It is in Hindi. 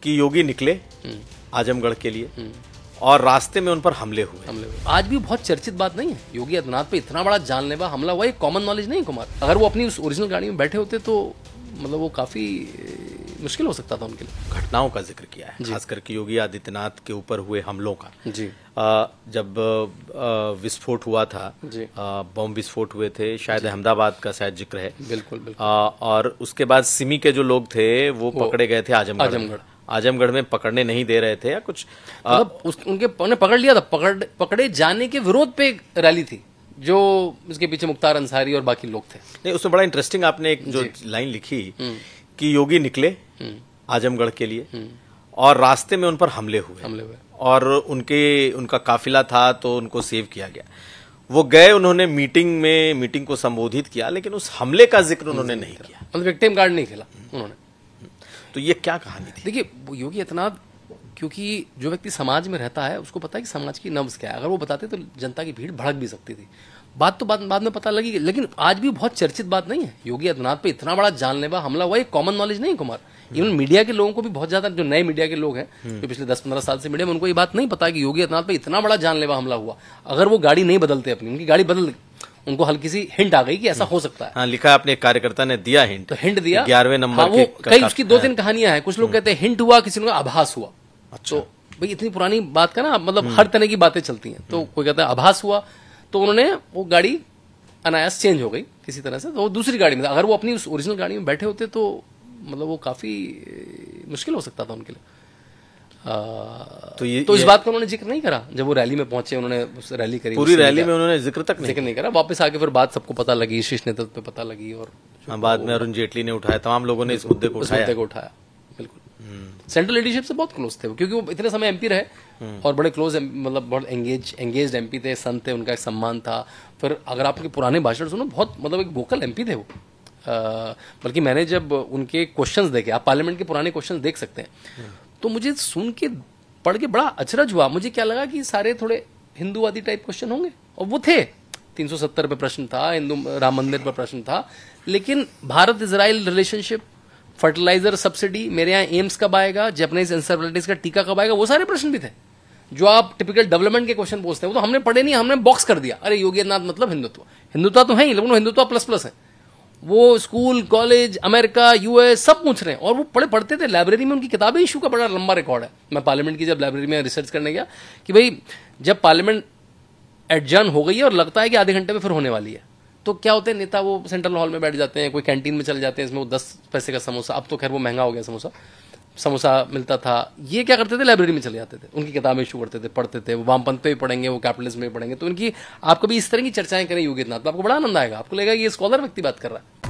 कि योगी निकले आजमगढ़ के लिए और रास्ते में उन पर हमले हुए। आज भी बहुत चर्चित बात नहीं है, योगी आदित्यनाथ पे इतना बड़ा जानलेवा हमला हुआ, ये कॉमन नॉलेज नहीं है कुमार। अगर वो अपनी उस ओरिजिनल गाड़ी में बैठे होते तो मतलब वो काफी मुश्किल हो सकता था उनके लिए। घटनाओं का जिक्र किया है, खास करके योगी आदित्यनाथ के ऊपर हुए हमलों का। जी जब विस्फोट हुआ था, बम विस्फोट हुए थे, शायद अहमदाबाद का शायद जिक्र है। बिल्कुल बिल्कुल। और उसके बाद सिमी के जो लोग थे वो पकड़े गए थे आजमगढ़ में पकड़ने नहीं दे रहे थे या कुछ मतलब उनके पकड़ लिया था। पकड़े जाने के विरोध पे रैली थी जो इसके पीछे मुख्तार अंसारी और बाकी लोग थे। नहीं, उसमें बड़ा इंटरेस्टिंग आपने एक जो लाइन लिखी कि योगी निकले आजमगढ़ के लिए और रास्ते में उन पर हमले हुए और उनका काफिला था तो उनको सेव किया गया। वो गए, उन्होंने मीटिंग को संबोधित किया, लेकिन उस हमले का जिक्र उन्होंने नहीं किया, मतलब विक्टिम कार्ड नहीं खेला उन्होंने। तो ये क्या कहानी थी? देखिए, योगी आदित्यनाथ, क्योंकि जो व्यक्ति समाज में रहता है उसको पता है कि समाज की नब्ज क्या है। अगर वो बताते तो जनता की भीड़ भड़क भी सकती थी। बात तो बाद में पता लगी, लेकिन आज भी बहुत चर्चित बात नहीं है। योगी आदित्यनाथ पे इतना बड़ा जानलेवा हमला हुआ, ये कॉमन नॉलेज नहीं है कुमार। इवन मीडिया के लोगों को भी बहुत ज्यादा, जो नए मीडिया के लोग हैं जो पिछले 10-15 साल से मीडिया में, उनको ये बात नहीं पता कि योगी आदित्यनाथ पे इतना बड़ा जानलेवा हमला हुआ। अगर वो गाड़ी नहीं बदलते अपनी, उनकी गाड़ी बदल, उनको हल्की सी हिंट आ गई कि ऐसा हो सकता है। हाँ, लिखा अपने कार्यकर्ता ने दिया हिंट, तो हिंट दिया 11वें नंबर के कई उसकी 2-3 कहानियां हैं। कुछ लोग कहते हैं हिंट हुआ, किसी ने आभास हुआ। तो भाई इतनी पुरानी बात का ना, मतलब हर तरह की बातें चलती हैं। तो कोई कहता है आभास हुआ, तो उन्होंने वो गाड़ी अनायास चेंज हो गई किसी तरह से, तो वो दूसरी गाड़ी में। अगर वो अपनी उस ओरिजिनल गाड़ी में बैठे होते तो मतलब वो काफी मुश्किल हो सकता था उनके लिए। तो इस बात का उन्होंने जिक्र नहीं करा जब वो रैली में पहुंचे। उन्होंने रैली करी, पूरी रैली में उन्होंने जिक्र नहीं करा। वापस आके फिर बात सबको पता लगी, शीर्ष नेतृत्व पे पता लगी, और बाद में अरुण जेटली ने उठाया, तमाम लोगों ने इस मुद्दे को उठाया। बिल्कुल, सेंट्रल लीडरशिप से बहुत क्लोज थे वो, क्योंकि वो इतने समय एमपी रहे और बड़े क्लोज, मतलब बहुत एंगेज्ड एमपी थे, संत थे, उनका एक सम्मान था। फिर अगर आप उनके पुराने भाषण सुनो, बहुत मतलब एक वोकल एमपी थे वो। बल्कि मैंने जब उनके क्वेश्चंस देखे, आप पार्लियामेंट के पुराने क्वेश्चंस देख सकते हैं, तो मुझे सुन के, पढ़ के बड़ा अचरज हुआ। मुझे क्या लगा कि सारे थोड़े हिंदूवादी टाइप क्वेश्चन होंगे, और वो थे। 370 पे प्रश्न था, हिंदू राम मंदिर पर प्रश्न था, लेकिन Bharat Israel relationship, fertilizer subsidy, मेरे यहाँ एम्स कब आएगा, जापानीज इंसेफेलाइटिस का टीका कब आएगा, वो सारे प्रश्न भी थे जो आप टिपिकल डेवलपमेंट के क्वेश्चन पूछते हैं। वो तो हमने पढ़े नहीं, हमने बॉक्स कर दिया। अरे योगी आदित्यनाथ मतलब हिंदुत्व तो है ही, लेकिन वो हिंदुत्व प्लस है। वो स्कूल, कॉलेज, अमेरिका, यूएस सब पूछ रहे हैं, और वो पढ़ते थे। लाइब्रेरी में उनकी किताबें इशू का बड़ा लंबा रिकॉर्ड है। मैं पार्लियामेंट की जब लाइब्रेरी में रिसर्च करने गया कि भाई जब पार्लियामेंट एडजर्न हो गई है और लगता है कि आधे घंटे में फिर होने वाली है, तो क्या होते हैं, नेता वो सेंट्रल हॉल में बैठ जाते हैं, कोई कैंटीन में चले जाते हैं, इसमें वो 10 पैसे का समोसा, अब तो खैर वो महंगा हो गया समोसा मिलता था। ये क्या करते थे, लाइब्रेरी में चले जाते थे, उनकी किताबें इशू करते थे, पढ़ते थे। वो वामपंथ पे भी पढ़ेंगे, वो कैपिटलिज्म में भी पढ़ेंगे। तो उनकी आप कभी इस तरह की चर्चाएं करें योगी आदित्यनाथ, आपको बड़ा आनंद आएगा। आपको लगेगा कि ये स्कॉलर व्यक्ति बात कर रहा है।